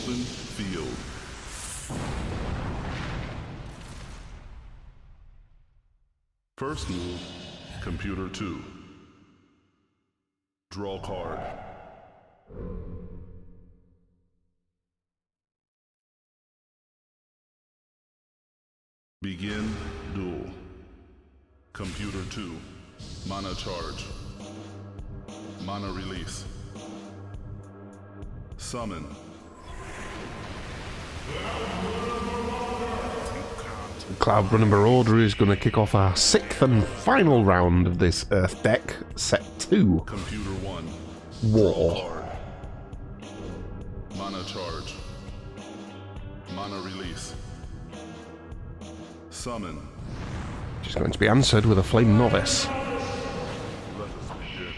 Open field. First move, computer 2. Draw card. Begin duel. Computer 2. Mana charge. Mana release. Summon. Cloudrunner Marauder is going to kick off our 6th and final round of this Earth deck, set 2. Computer 1. War. Draw card. Mana charge. Mana release. Summon. Which is going to be answered with a Flame Novice, Let us begin.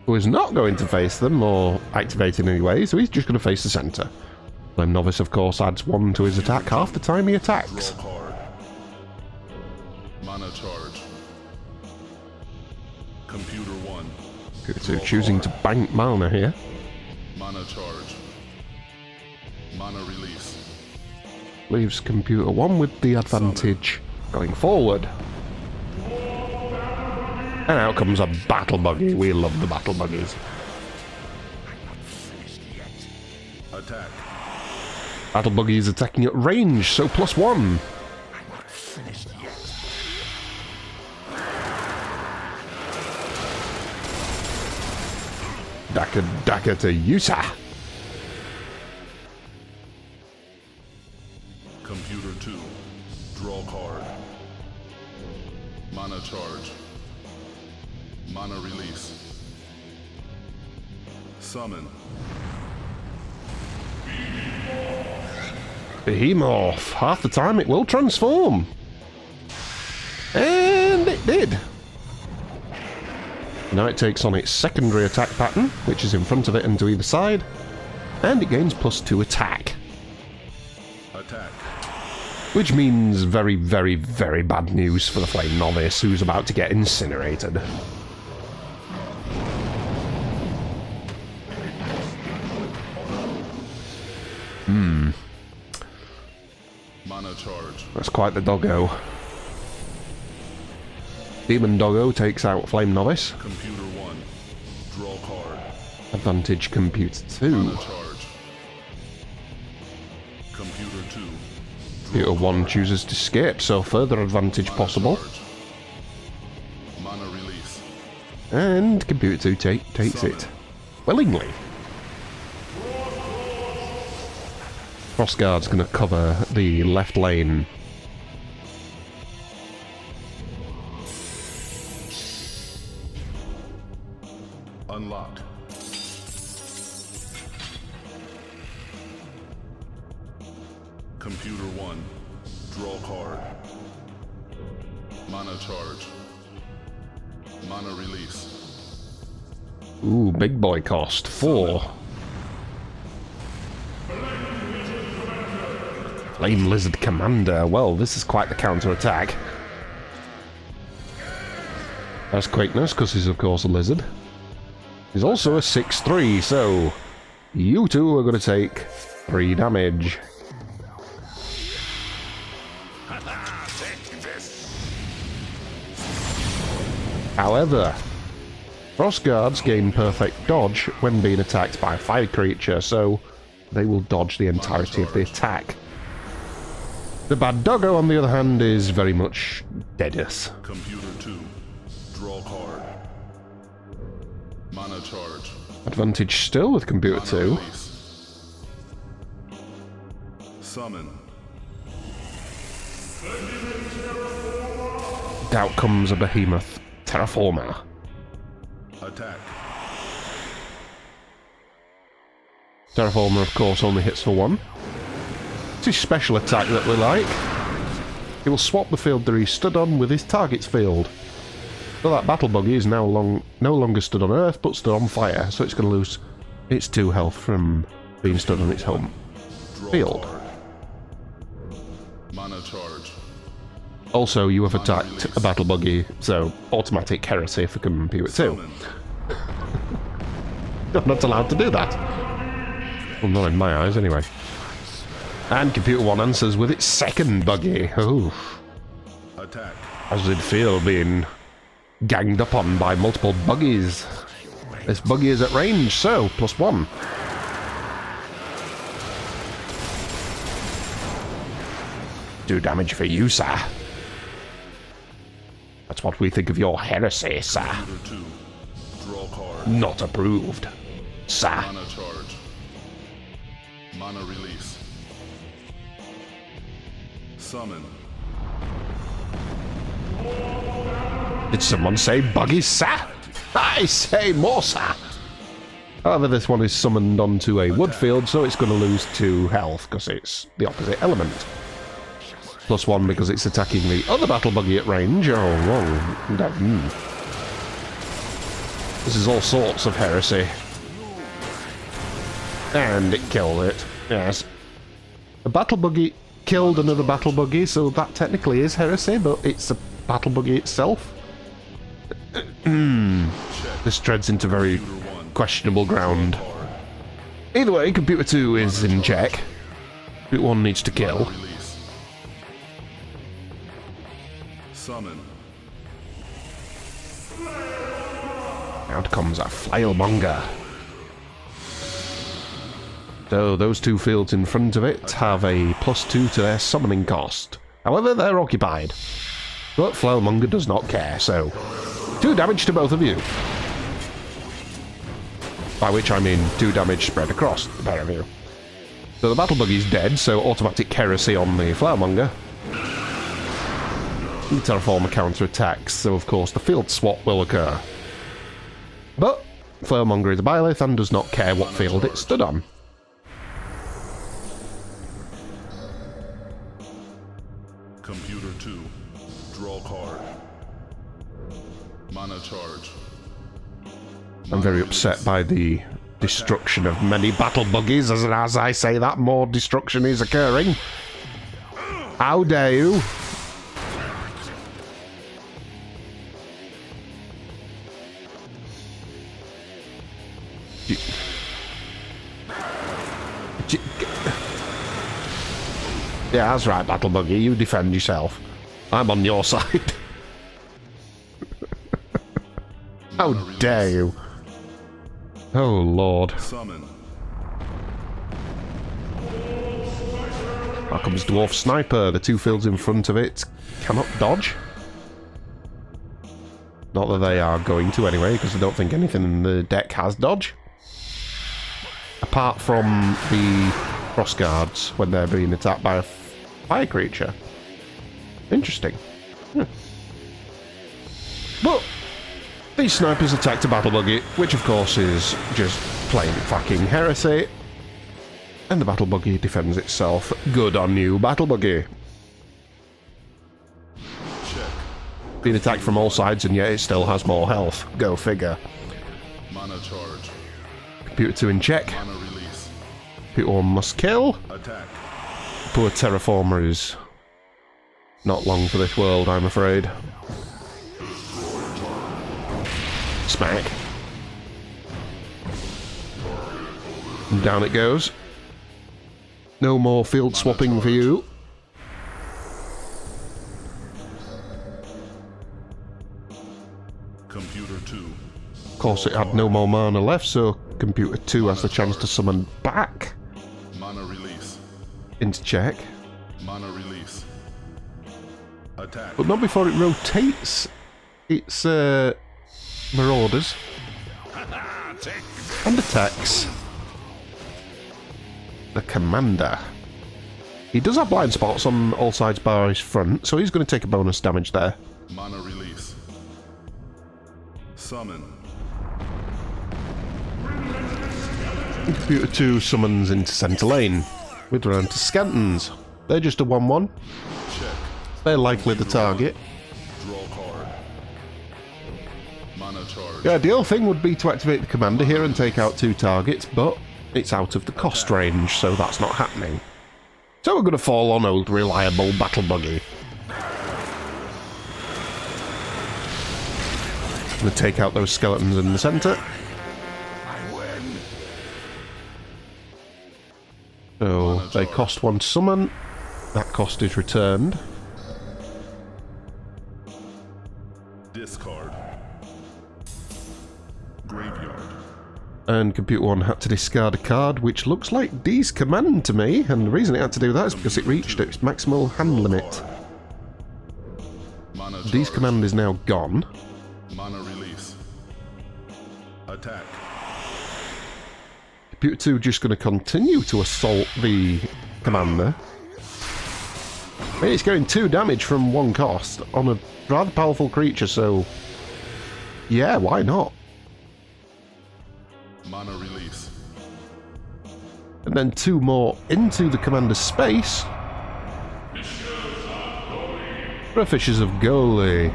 who is not going to face them or activate in any way, so he's just going to face the centre. Flame Novice, of course, adds 1 to his attack half the time he attacks. Draw card. Mana charge. Computer 1. So choosing to bank mana here. Mana charge. Mana release. Leaves Computer 1 with the advantage going forward. And out comes a Battlebuggy. We love the Battlebuggies. Attack. Battlebuggy is attacking at range, so +1. Daka to Yusa. Computer 2. Draw card. Mana charge. Mana release. Summon. Behemoth. Half the time it will transform. And it did. Now it takes on its secondary attack pattern, which is in front of it and to either side, and it gains +2 attack. Attack. Which means very, very, very bad news for the Flame Novice, who's about to get incinerated. Mana charge. That's quite the doggo. Demon Doggo takes out Flame Novice. Computer 1. Draw card. Advantage Computer 2. Mana charge. Computer 2. Computer 1 chooses to skip, so further advantage Mana possible. charge. Mana release. And Computer 2 takes it willingly. Crossguard's going to cover the left lane. Unlocked. Computer 1. Draw card. Mana charge. Mana release. Ooh, big boy cost. 4. Flame Lizard Commander. Well, this is quite the counter-attack. Has quickness, because he's of course a lizard. He's also a 6/3, so you two are going to take 3 damage. However, Crossguards gain perfect dodge when being attacked by a fire creature, so they will dodge the entirety of the attack. The bad doggo, on the other hand, is very much deadus. Computer 2. Draw card. Mana charge. Advantage still with Computer 2. Release. Summon. Out comes a behemoth Terraformer. Attack. Terraformer, of course, only hits for 1. It's his special attack that we like. He will swap the field that he stood on with his target's field. So that Battlebuggy is now no longer stood on Earth, but stood on fire, so it's going to lose its 2 health from being stood on its home field. Mana charge. Also, you have attacked a Battlebuggy, so automatic Heresy for Computer 2. Summon. You're not allowed to do that. Well, not in my eyes, anyway. And Computer 1 answers with its second buggy. Oh. Attack. As did feel being ganged up on by multiple buggies. This buggy is at range, so +1. Do damage for you, sir. That's what we think of your heresy, sir. Computer 2. Draw card. Not approved, sir. Mana charge. Mana release. Summon. Did someone say buggy, sir? I say more, sir. However, this one is summoned onto a wood field, so it's going to lose 2 health, because it's the opposite element. +1 because it's attacking the other battle buggy at range. Oh, wrong. This is all sorts of heresy. And it killed it. Yes. A battle buggy killed another battle buggy, so that technically is heresy, but it's a battle buggy itself. This treads into very questionable ground. Either way, Computer 2 is in check. Computer 1 needs to kill. Release. Summon. Out comes a flailmonger. So those 2 fields in front of it have a +2 to their summoning cost. However, they're occupied. But flailmonger does not care, so 2 damage to both of you. By which I mean 2 damage spread across the pair of you. So the battle buggy's dead, so automatic heresy on the flailmonger. The terraformer counter-attacks, so of course the field swap will occur. But flailmonger is a byleth and does not care what field it stood on. Computer 2. Draw card. Mana charge. I'm very upset by the destruction of many battle buggies, as I say that, more destruction is occurring. How dare you? Yeah, that's right, Battle Buggy, you defend yourself. I'm on your side. How dare you? Oh, Lord. Summon. Here comes Dwarf Sniper. The 2 fields in front of it cannot dodge. Not that they are going to anyway, because I don't think anything in the deck has dodge. Apart from the cross guards when they're being attacked by a fire creature. Interesting. But these snipers attacked a battle buggy, which of course is just plain fucking heresy. And the battle buggy defends itself. Good on you, battle buggy. Being attacked from all sides and yet it still has more health. Go figure. Mana charge. Computer 2 in check. Mana release. Computer 1 must kill. Attack. Poor terraformer is not long for this world, I'm afraid. Smack. And down it goes. No more field swapping for you. Computer 2. Of course, it had no more mana left, so Computer 2 has the chance to summon back Mana release. into check. Mana release. Attack. But not before it rotates its marauders and attacks the commander. He does have blind spots on all sides bar his front, so he's going to take a bonus damage there. Mana release. Summon. Computer 2 summons into centre lane with round to Scantons. They're just a 1-1. Check. They're likely the target. Draw card. Mana charge. The ideal thing would be to activate the commander here and take out 2 targets, but it's out of the cost range, so that's not happening. So we're going to fall on old reliable Battle Buggy. Going to take out those skeletons in the centre. They charge. cost 1 summon. That cost is returned. Discard. Graveyard. And Computer 1 had to discard a card, which looks like D's command to me, and the reason it had to do that is because it reached its maximal hand limit. Mana D's charge. command is now gone. Mana release. Attack. Computer 2 just going to continue to assault the commander. It's going 2 damage from 1 cost on a rather powerful creature, so yeah, why not? Mana release. And then 2 more into the commander's space. For Fissures of Goli.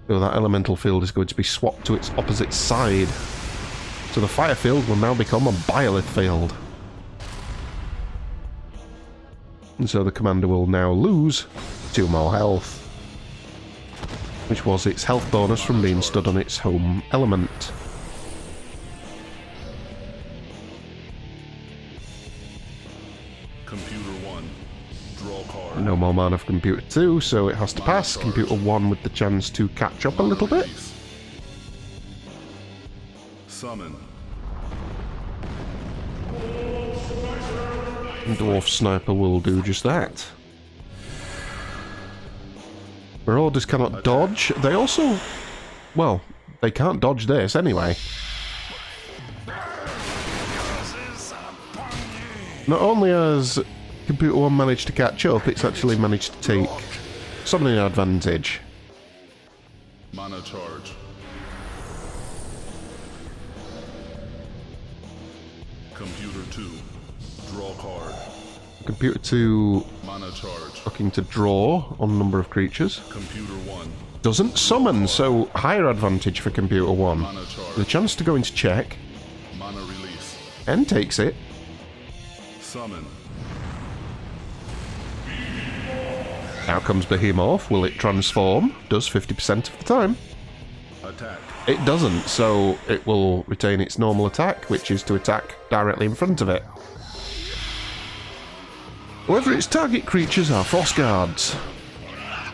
So that elemental field is going to be swapped to its opposite side. So the fire field will now become a Byleth field. And so the commander will now lose 2 more health, which was its health bonus from being stood on its home element. Computer 1. Draw card. No more mana for Computer 2, so it has to pass. Computer 1 with the chance to catch up a little bit. Release. Summon. And Dwarf Sniper will do just that. Marauders cannot dodge. They also... well, they can't dodge this anyway. Not only has Computer 1 managed to catch up, it's actually managed to take summoning advantage. Mana charge. Computer 2. Draw card. Computer 2 Mana charge. looking to draw on a number of creatures. Computer 1. Doesn't summon, so higher advantage for Computer 1. Mana charge. The chance to go into check, Mana release. and takes it. Summon. Now comes Behemoth. Will it transform? Does 50% of the time. Attack. It doesn't, so it will retain its normal attack, which is to attack directly in front of it. However, its target creatures are Frost Guards,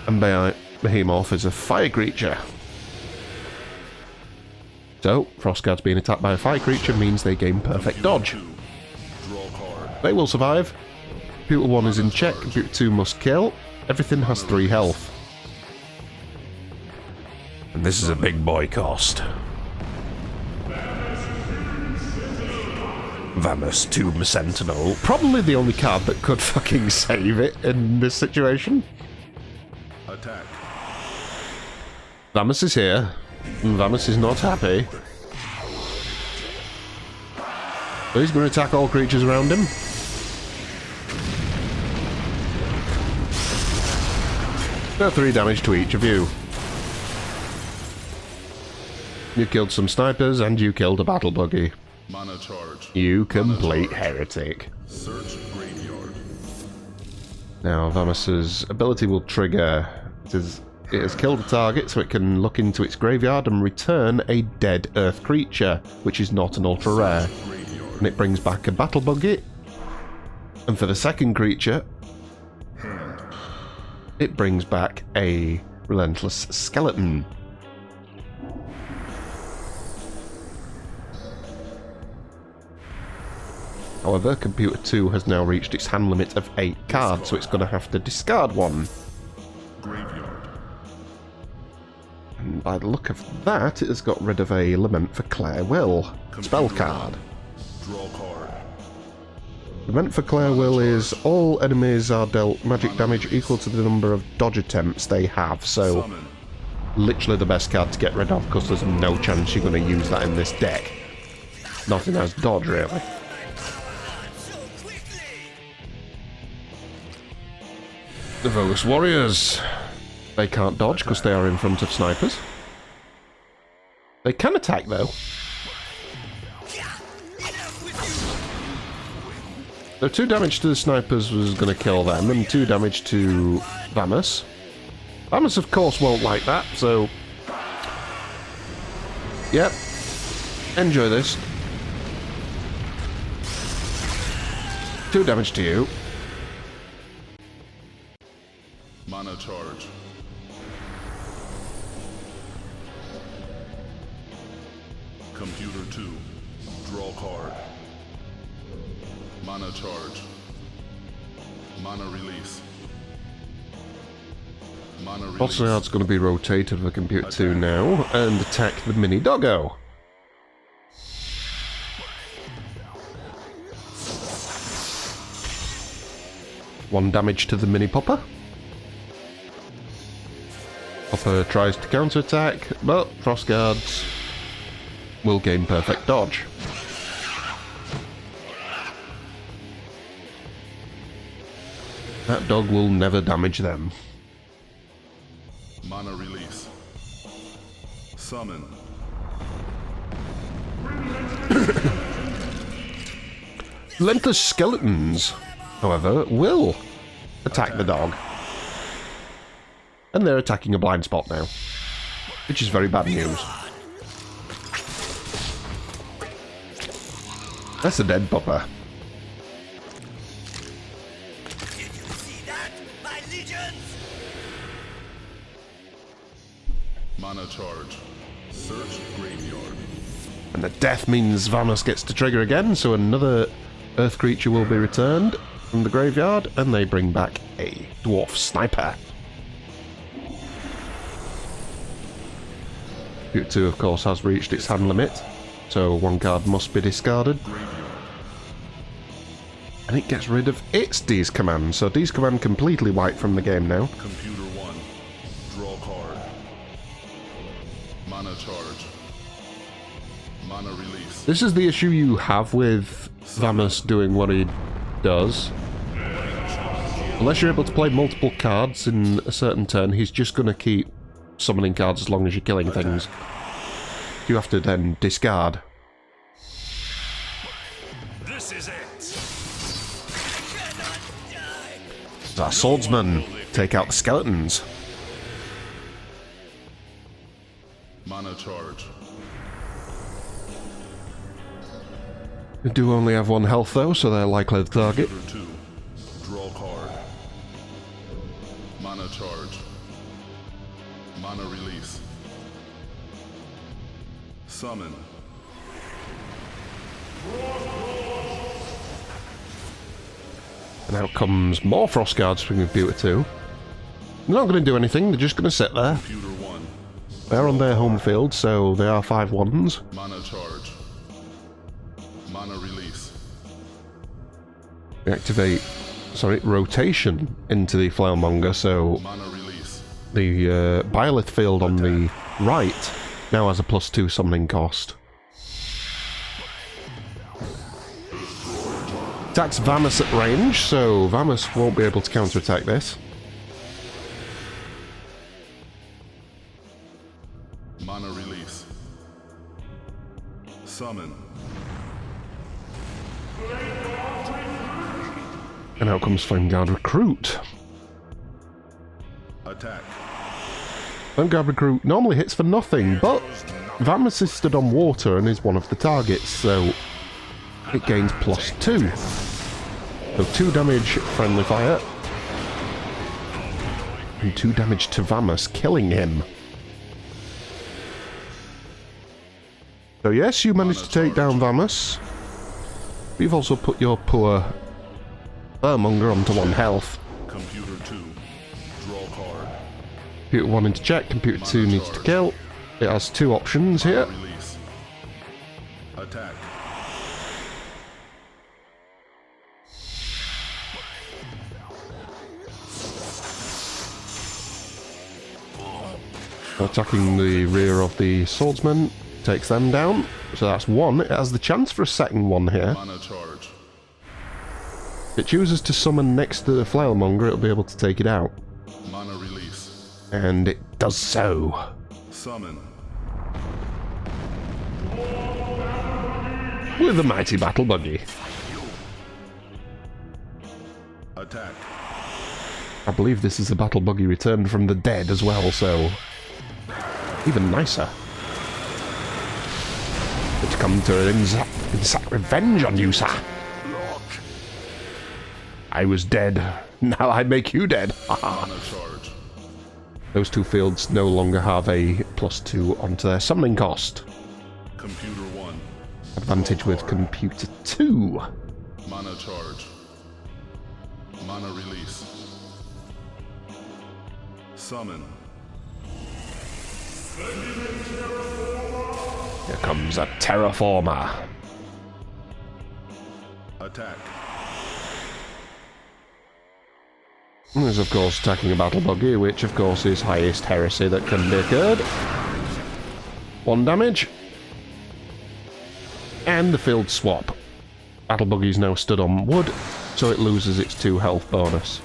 and Behemoth is a fire creature. So, Frost Guards being attacked by a fire creature means they gain perfect dodge. 2. Draw card. They will survive. Computer 1 is in check, Computer 2 must kill. Everything has 3 health. And this is a big boy cost. Vamus Tomb Sentinel. Probably the only card that could fucking save it in this situation. Attack. Vamus is here. And Vamus is not happy. So he's going to attack all creatures around him. So 3 damage to each of you. You killed some snipers and you killed a battle buggy. Mana charge. You complete heretic. Search graveyard. Now Vamus's ability will trigger. It has killed a target, so it can look into its graveyard and return a dead earth creature, which is not an ultra rare. Graveyard. And it brings back a battle buggy. And for the second creature, Hand. it brings back a relentless skeleton. However, Computer 2 has now reached its hand limit of 8 cards, so it's going to have to discard 1. Graveyard. And by the look of that, it has got rid of a Lament for Claire Will spell card. Draw card. Lament for Claire Will is all enemies are dealt magic damage equal to the number of dodge attempts they have, so Summon. literally the best card to get rid of, because there's no chance you're going to use that in this deck. Nothing has dodge, really. The Vogus Warriors. They can't dodge because they are in front of snipers. They can attack, though. So 2 damage to the snipers was going to kill them, and 2 damage to Vamus. Vamus, of course, won't like that, so... yep. Enjoy this. 2 damage to you. Mana charge. Computer 2. Draw card. Mana charge. Mana release. Mana release. Bossard's going to be rotated for Computer 2 now and attack the mini doggo. One damage to the mini popper. Popper tries to counterattack, but Frost Guards will gain perfect dodge. That dog will never damage them. Mana release. Summon. Relentless Skeletons, however, will attack the dog. And they're attacking a blind spot now, which is very bad news. That's a dead popper. Did you see that, my legions? Mana charge. Search graveyard. And the death means Vanos gets to trigger again, so another earth creature will be returned from the graveyard, and they bring back a dwarf sniper. Computer 2, of course, has reached its hand limit, so 1 card must be discarded. And it gets rid of its D's command, so D's command completely wiped from the game now. Computer 1. Draw card. Mana charge. Mana release. This is the issue you have with Vamus doing what he does. Unless you're able to play multiple cards in a certain turn, he's just going to keep summoning cards as long as you're killing things. You have to then discard. This is it. Our swordsman take out the skeletons. Mana charge. They do only have 1 health though, so they're likely to target. Computer 2. Draw card. Mana charge. Mana release. Summon. And out comes more Frost Guards from Computer 2. They're not going to do anything, they're just going to sit there. Computer 1. They're on their home field, so they are 5/1s. Mana charge. Mana release. We activate, rotation into the Flailmonger, so Mana release. the Byleth field on the right now has a +2 summoning cost. Attacks Vamus at range, so Vamus won't be able to counterattack this. Mana release. Summon. And out comes Vanguard Recruit. Attack. Vanguard Recruit normally hits for nothing, but Vamus is stood on water and is one of the targets, so it gains +2. So 2 damage friendly fire. And 2 damage to Vamus, killing him. So yes, you managed to take down Vamus. But you've also put your poor Furmonger onto 1 health. Computer 2. Draw card. Computer 1 into check, Computer 2 needs to kill. It has 2 options here. Release. Attack. Attacking the rear of the swordsman, takes them down. So that's 1. It has the chance for a second one here. Mana charge. If it chooses to summon next to the Flailmonger, it'll be able to take it out. Mana release. And it does so. Summon. With a mighty battle buggy. Attack. I believe this is a battle buggy returned from the dead as well, so even nicer. It's come to exact revenge on you, sir. I was dead. Now I make you dead. Mana charge. Those two fields no longer have a +2 onto their summoning cost. Computer 1. Advantage with computer 2. Mana charge. Mana release. Summon. Here comes a terraformer. Attack. And there's of course attacking a battle buggy, which of course is highest heresy that can be occurred. 1 damage. And the field swap. Battle buggy is now stood on wood, so it loses its 2 health bonus.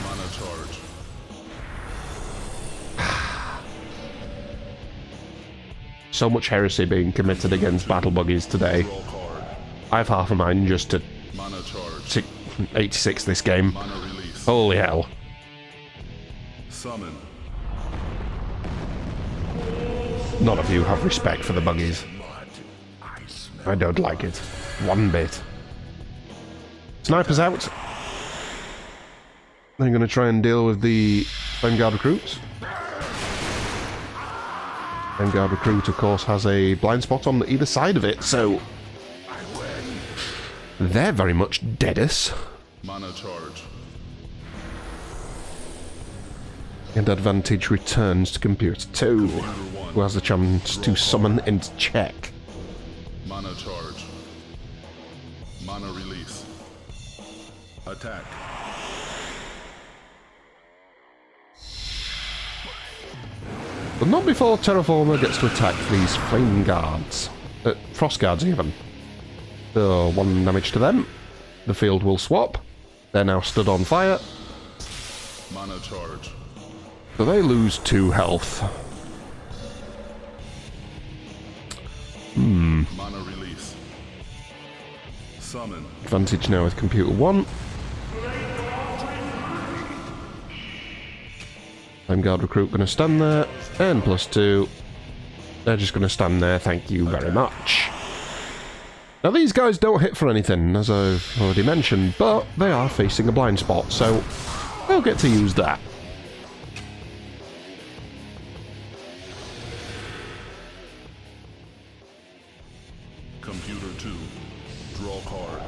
Mana charge. So much heresy being committed against battle buggies today. Draw card. I have half a mind just to Mana charge. 86 this game. Mana release. Holy hell. Summon. None of you have respect for the buggies. I don't like it. 1 bit. Snipers out. They're going to try and deal with the Vanguard recruits. Vanguard recruit, of course, has a blind spot on either side of it, so they're very much deadus. Mana charge. And advantage returns to computer 2, who has the chance to summon and check. Mana charge. Mana release. Attack. But not before Terraformer gets to attack these Flame Guards. Frost Guards, even. So, 1 damage to them. The field will swap. They're now stood on fire. Mana charge. So they lose 2 health. Mana release. Summon. Advantage now with computer 1. Vanguard recruit going to stand there. And +2. They're just going to stand there, thank you very much. Now these guys don't hit for anything, as I've already mentioned, but they are facing a blind spot, so they'll get to use that. Computer 2. Draw card.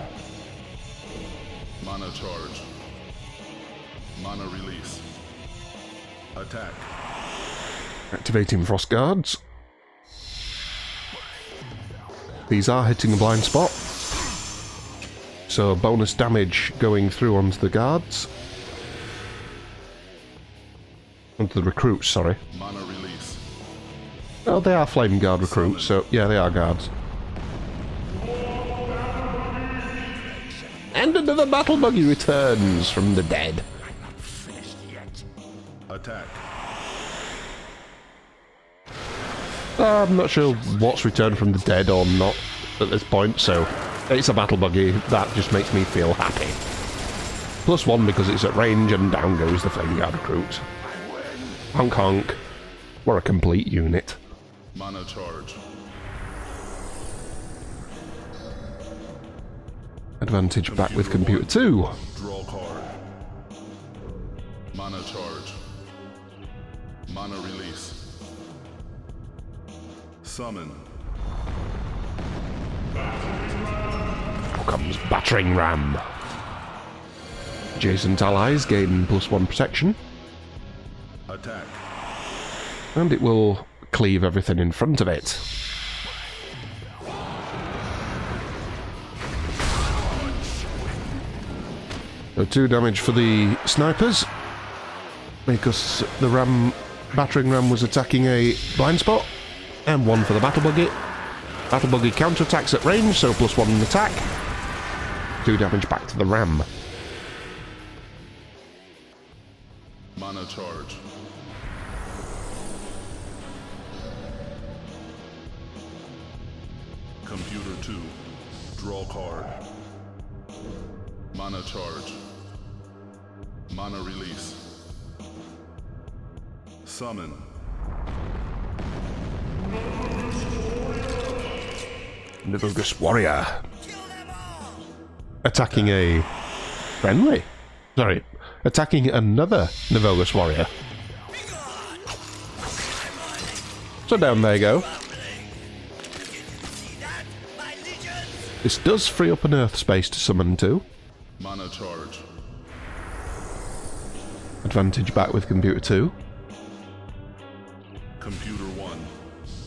Mana charge. Mana release. Attack. Activating Frost Guards. These are hitting a blind spot. So bonus damage going through onto the guards. Onto the recruits, sorry. Mana release. Oh, they are Flame Guard recruits, so yeah, they are guards. And another battle buggy returns from the dead. Attack. I'm not sure what's returned from the dead or not at this point, so it's a battle buggy. That just makes me feel happy. +1 because it's at range, and down goes the Flame Guard recruit. Honk honk. We're a complete unit. Mana charge. Advantage back with computer 2. Draw card. Mana charge. Mana release. Summon. Now comes Battering Ram. Adjacent allies gain +1 protection. Attack. And it will cleave everything in front of it. So 2 damage for the snipers. Because the battering ram was attacking a blind spot. And 1 for the battle buggy. Battle buggy counterattacks at range, so +1 in attack. 2 damage back to the ram. Mana charge. Computer 2. Draw card. Mana charge. Mana release. Summon. Little Ghost Warrior. Attacking a Friendly. Sorry, attacking another Novellus warrior. So down they go. See that, my legions? This does free up an earth space to summon to. Mana charge. Advantage back with computer 2. Computer 1.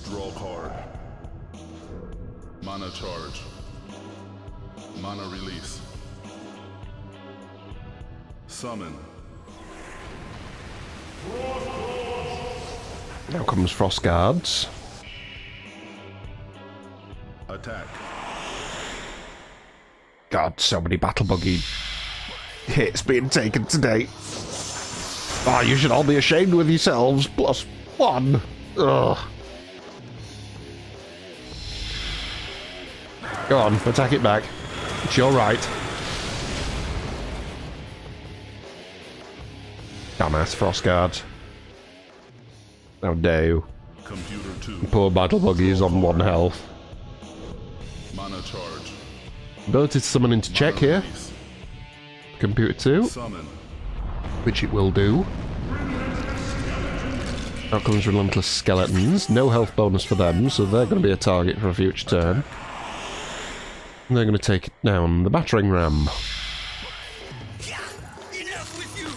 Draw card. Mana charge. Mana release. Summon. Now comes Frost Guards. Attack. God, so many battle buggy hits being taken today. Ah, you should all be ashamed with yourselves. +1. Ugh. Go on, attack it back. It's your right. Dumbass Frost Guards. How dare you. Computer 2. Poor battle buggy is on 1 health. Mana charge. Ability to summon into check here. Release. Computer 2, Summon. which it will do. Out comes Relentless Skeletons. No health bonus for them, so they're going to be a target for a future turn. And they're going to take down the Battering Ram. Enough with you!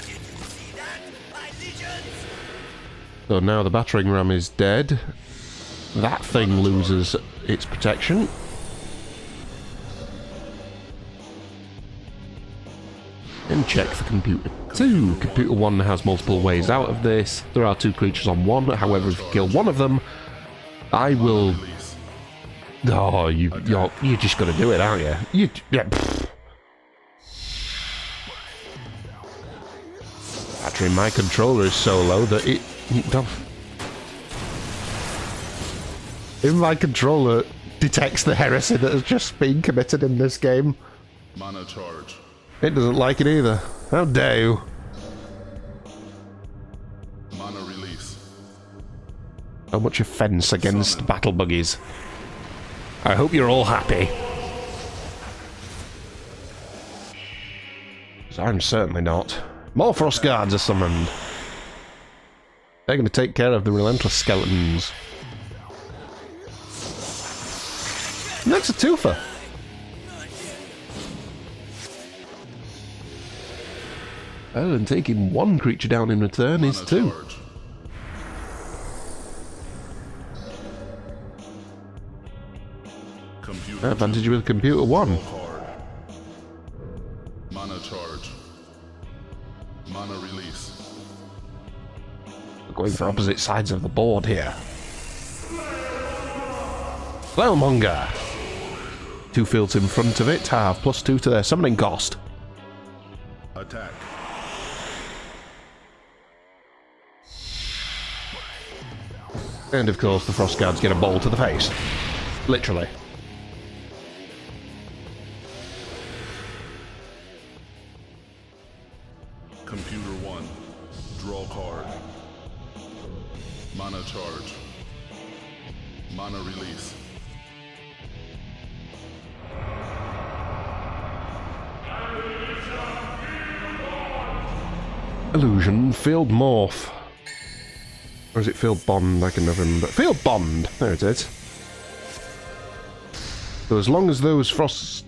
Did you see that, my legions? So now the Battering Ram is dead. That thing loses its protection. And check for Computer 2. Computer 1 has multiple ways out of this. There are 2 creatures on 1, however if you kill one of them, I will... Release. Oh, you're just gonna do it, aren't you? Yeah. Actually, my controller is so low that it even my controller detects the heresy that has just been committed in this game. Mana charge. It doesn't like it either. How dare you? Mana release. So much offence against battle buggies. I hope you're all happy. 'Cause I'm certainly not. More Frost Guards are summoned. They're going to take care of the Relentless Skeletons. And that's a twofer. Oh, and taking 1 creature down in return is Mana 2. charge. Computer Advantage with computer 1. card. Mana charge. Mana release. We're going for opposite sides of the board here. Flailmonger. 2 fields in front of it have +2 to their summoning cost. Attack. And of course the Frost Guards get a ball to the face. Literally. Computer 1. Draw card. Mana charge. Mana release. Illusion, Field Morph. Or is it Field Bond? I can never remember. Field Bond! There it is. So as long as those Frost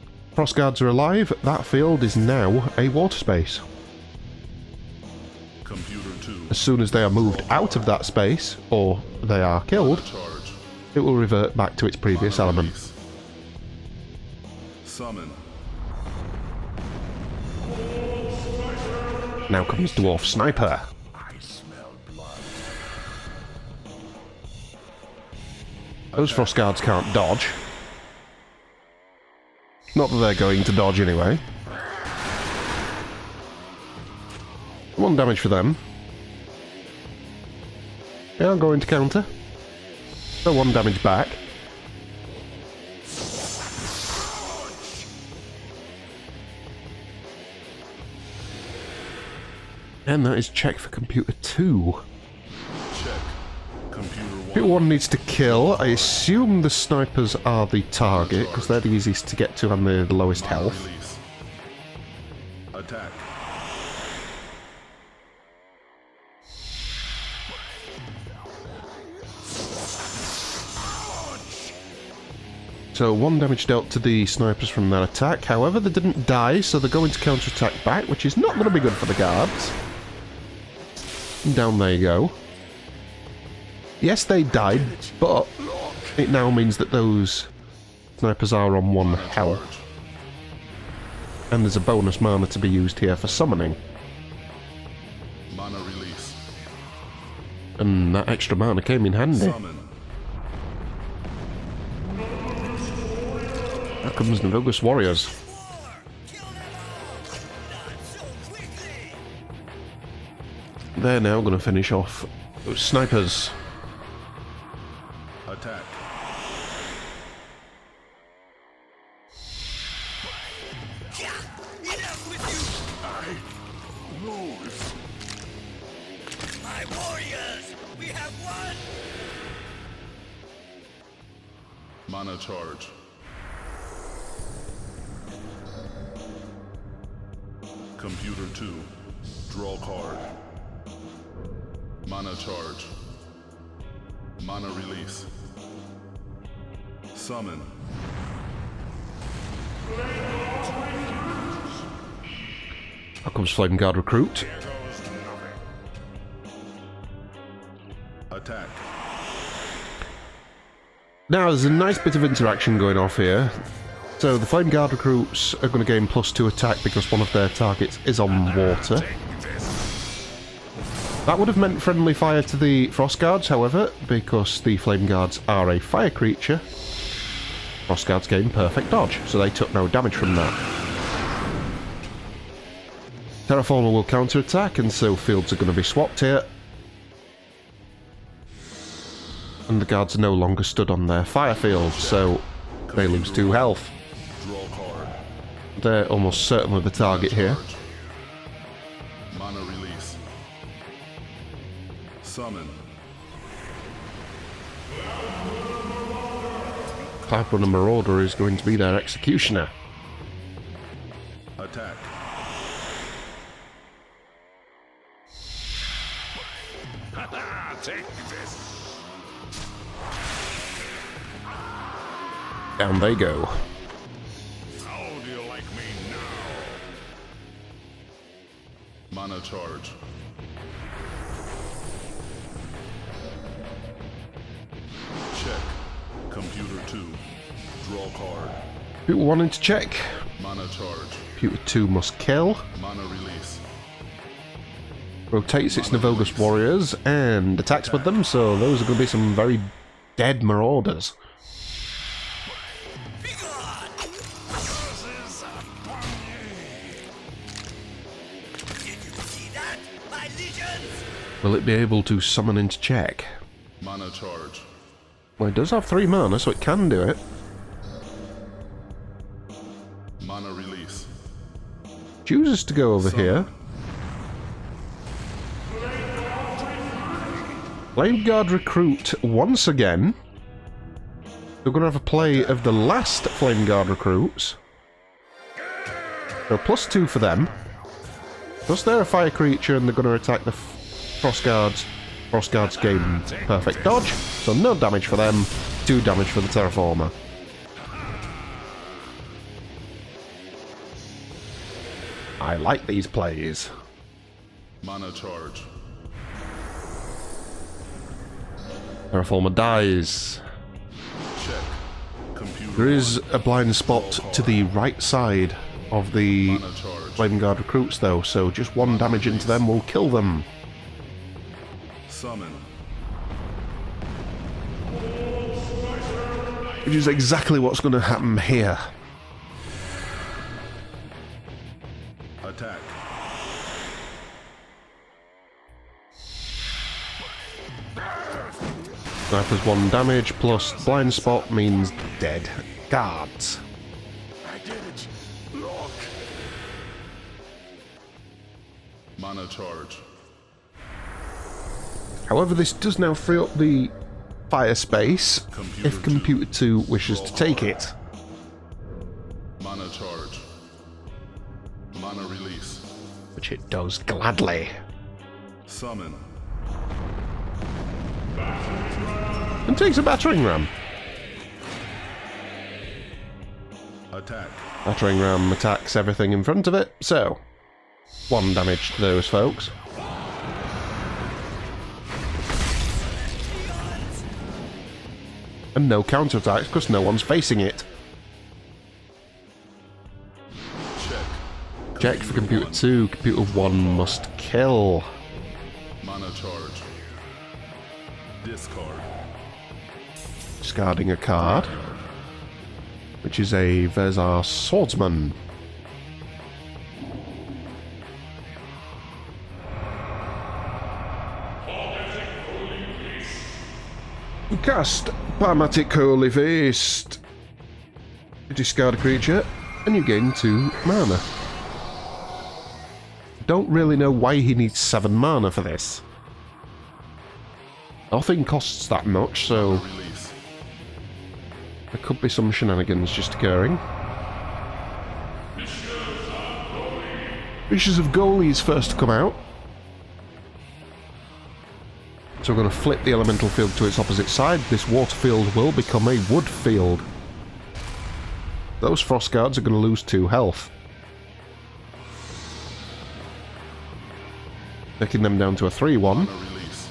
Guards are alive, that field is now a water space. Computer 2. As soon as they are moved out of that space, or they are killed, Mana charge. it will revert back to its previous Mana element. release. Summon. Now comes Dwarf Sniper. I smell blood. Those Frost Guards can't dodge. Not that they're going to dodge anyway. 1 damage for them. They are going to counter. So 1 damage back. And that is check for computer 2. Check. Computer Bit one needs to kill. I assume the snipers are the target, because they're the easiest to get to and the lowest Mana health. release. Attack. So 1 damage dealt to the snipers from that attack. However, they didn't die, so they're going to counter-attack back, which is not going to be good for the guards. And down they go. Yes, they died, but it now means that those snipers are on 1 health. And there's a bonus mana to be used here for summoning. Mana release. And that extra mana came in handy. Summon. Here comes Navilgus Warriors. War! Kill them all! Not so quickly! They're now going to finish off those snipers. Attack. Enough with you! I lose. My warriors! We have won! Mana charge. Computer 2. Draw card. Mana charge. Mana release. Summon. Here comes Flame Guard Recruit. Attack. Now, there's a nice bit of interaction going off here. So, the Flame Guard Recruits are going to gain +2 attack because one of their targets is on water. That would have meant friendly fire to the Frost Guards, however, because the Flame Guards are a fire creature. Frost Guards gain perfect dodge, so they took no damage from that. Terraformer will counter-attack, and so fields are going to be swapped here. And the guards are no longer stood on their fire field, so they lose 2 health. Draw card. They're almost certainly the target here. Charge. Mana release. Summon. Clapper and Marauder is going to be their executioner. Attack. Take this! Down they go. How do you like me now? Mana charge. Check. Computer 2. Draw card. People wanting to check. Mana charge. Computer 2 must kill. Mana release. Rotates its Navilgus Warriors and attacks with them, so those are going to be some very dead Marauders. Be gone! Curses upon ye! Did you see that, my legions? Will it be able to summon into check? Mana charge. Well, it does have 3 mana, so it can do it. Mana release. Chooses to go over here. Flame Guard Recruit once again. We're going to have a play of the last Flame Guard Recruits. So +2 for them. Plus they're a fire creature and they're going to attack the Frost Guards. Frost Guards gain perfect dodge, so no damage for them, 2 damage for the Terraformer. I like these plays. Mana charge. Terraformer dies. Check. Computer There is 1. a blind spot to the right side of the Mana charge. Flame Guard Recruits though, so just 1 damage into them will kill them. Summon. Which is exactly what's going to happen here. Attack. Sniper's 1 damage, plus blind spot means dead guards. I did it! Look! Mana charge. However, this does now free up the fire space if Computer 2 wishes to take it. Mana charge. Mana release. Which it does gladly. Summon. And takes a battering ram. Attack. Battering ram attacks everything in front of it, so 1 damage to those folks. And no counterattacks because no one's facing it. Check for Computer 2. Computer 1 must kill. Mana charge. Discard. Discarding a card, which is a Vezar Swordsman. Cast Parmatic Holy Fist. You discard a creature, and you gain 2 mana. Don't really know why he needs 7 mana for this. Nothing costs that much, so Release. there could be some shenanigans just occurring. Wishes of Goalie is first to come out. So we're going to flip the elemental field to its opposite side. This water field will become a wood field. Those frost guards are going to lose 2 health. Taking them down to a 3-1. Mana release.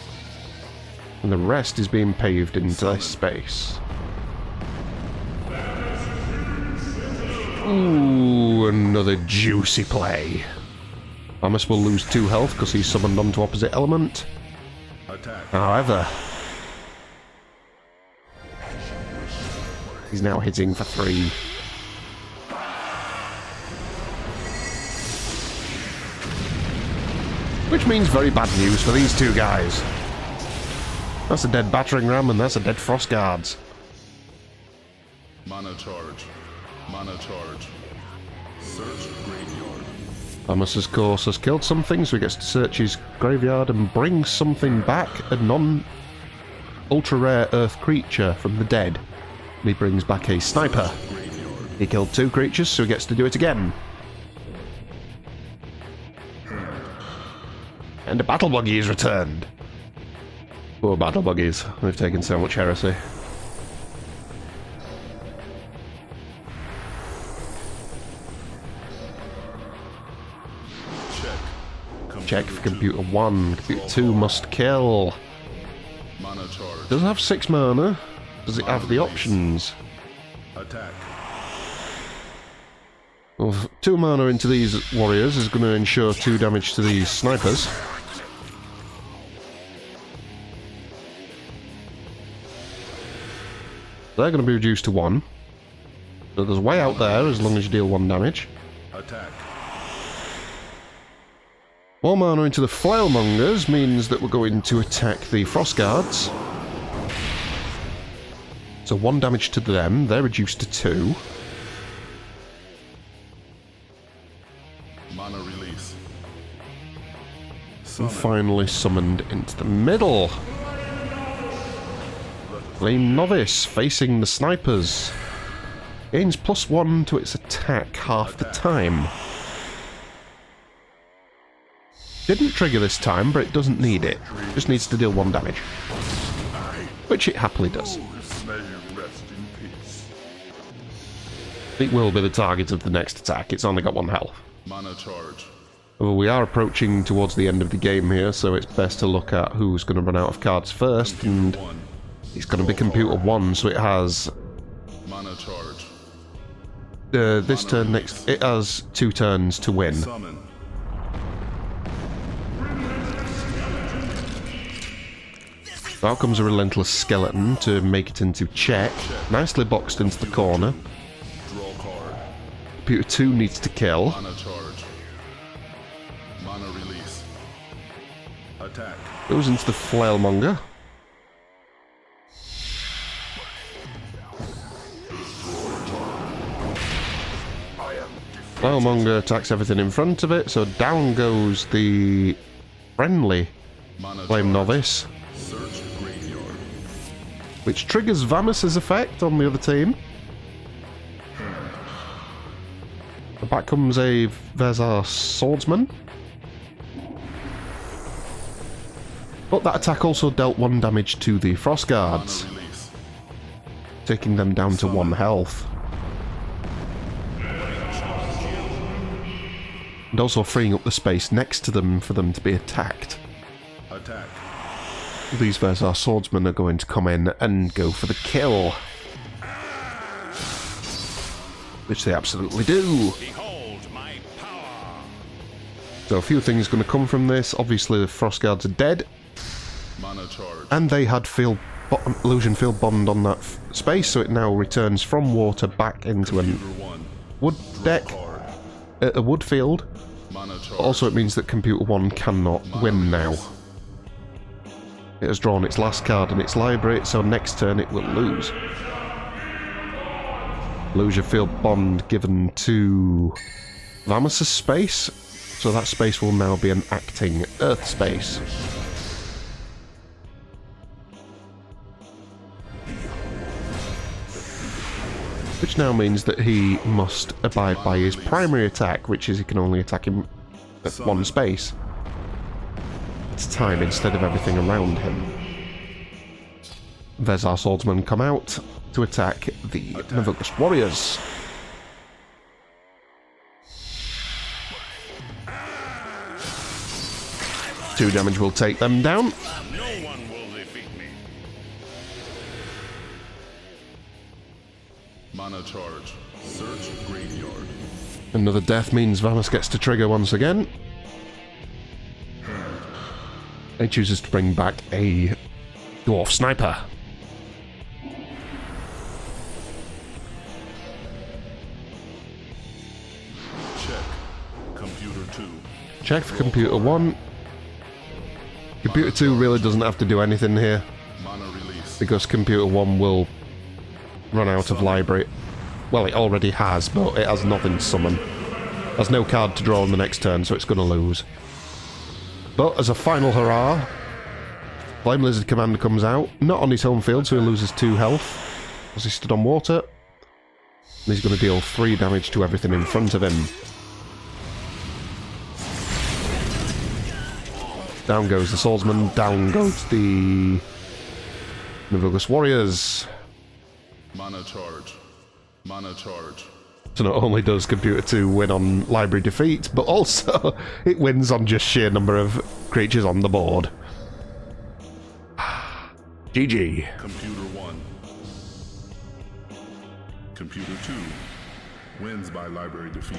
And the rest is being paved into this space. Ooh, another juicy play. Amos will lose 2 health because he's summoned onto opposite element. Attack. However, he's now hitting for 3. Which means very bad news for these 2 guys. That's a dead battering ram and that's a dead frost guards. Mana charge. Mana charge. Search graveyard. Amos, of course, has killed something, so he gets to search his graveyard and bring something back, a non-ultra-rare earth creature from the dead. And he brings back a sniper. Graveyard. He killed 2 creatures, so he gets to do it again. And a Battlebuggy is returned. Poor Battlebuggies, they've taken so much heresy. Check for Computer 1. Computer 2 must kill. Mana charge. Does it have 6 mana? Does it have the options? Attack. Well, 2 mana into these warriors is going to ensure 2 damage to these snipers. They're going to be reduced to 1. So there's way out there as long as you deal 1 damage. Attack. 1 mana into the Flailmongers means that we're going to attack the Frost Guards. So 1 damage to them, they're reduced to 2. Mana release. And Summon. finally summoned into the middle. Flame Novice facing the snipers. Gains +1 to its attack half the time. Didn't trigger this time, but it doesn't need it. Just needs to deal 1 damage. Which it happily does. May you rest in peace. It will be the target of the next attack. It's only got 1 health. Mana charge. Well, we are approaching towards the end of the game here, so it's best to look at who's going to run out of cards first, and 1. it's going to be Computer 1, so it has Mana charge. this turn next. It has 2 turns to win. Summon. Out comes a Relentless Skeleton to make it into check. Nicely boxed into the corner. Draw card. Computer 2 needs to kill. Mana charge. Mana release. Attack. Goes into the Flailmonger. Flailmonger attacks everything in front of it, so down goes the friendly Mana Flame charge. Novice. Search graveyard. which triggers Vamos's effect on the other team. Back comes there's our swordsman. But that attack also dealt 1 damage to the frost guards, Mana release. taking them down to 1 health. And also freeing up the space next to them for them to be attacked. Attack. These Vezar swordsmen are going to come in and go for the kill. Which they absolutely do. Behold my power. So a few things going to come from this. Obviously the frost guards are dead. Mana charge. And they had illusion field bond on that space, so it now returns from water back into a Computer 1. wood deck, Card. a wood field. Mana charge. Also it means that Computer 1 cannot win now. It has drawn its last card in its library, so next turn it will lose. Illusion field bond given to Vamos's space, so that space will now be an acting Earth space. Which now means that he must abide by his primary attack, which is he can only attack him at 1 space at a time instead of everything around him. Vezar swordsmen come out to attack the Navigus warriors. Two damage will take them down. No one will defeat me. Mana charge. Search graveyard. Another death means Vamos gets to trigger once again. He chooses to bring back a dwarf sniper. Check. Computer 2. Check for Computer 1. Computer 2 really doesn't have to do anything here, Mana release. because Computer 1 will run out of library. Well, it already has, but it has nothing to summon. Has no card to draw on the next turn, so it's going to lose. But as a final hurrah, Flame Lizard Commander comes out, not on his home field, so he loses 2 health, as he stood on water. And he's going to deal 3 damage to everything in front of him. Down goes the swordsman, down goes the Navigus warriors. Mana charge. Mana charge. So not only does Computer 2 win on library defeat, but also it wins on just sheer number of creatures on the board. GG. Computer 1. Computer 2 wins by library defeat.